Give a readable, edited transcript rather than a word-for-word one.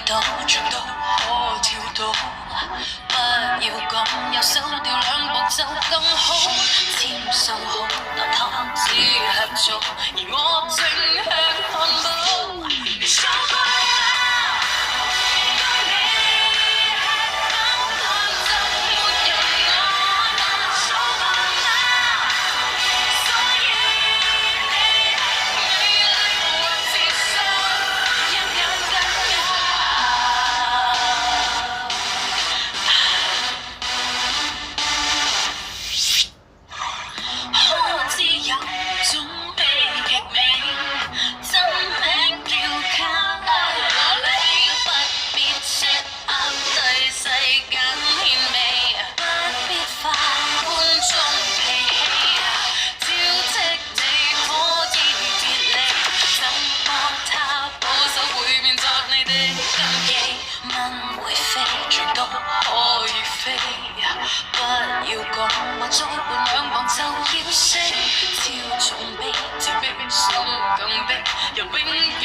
到，像都可跳到。不要講右手掉兩步就更好，簽數好，但他只吃咗，而我正吃漢堡。你說過啦，當你吃飽飯就沒人愛啦，說過啦，所以你魅力和自信一眼間可知有種悲劇美，真名叫卡路里，不必 set up 對世間獻媚，不必化觀眾脾氣，招積你可以別離，怎麼他保守會變作你的禁忌，蚊會飛，最多可以飛，不要講我再換兩磅就要死，超重逼，自逼心更逼，人永遠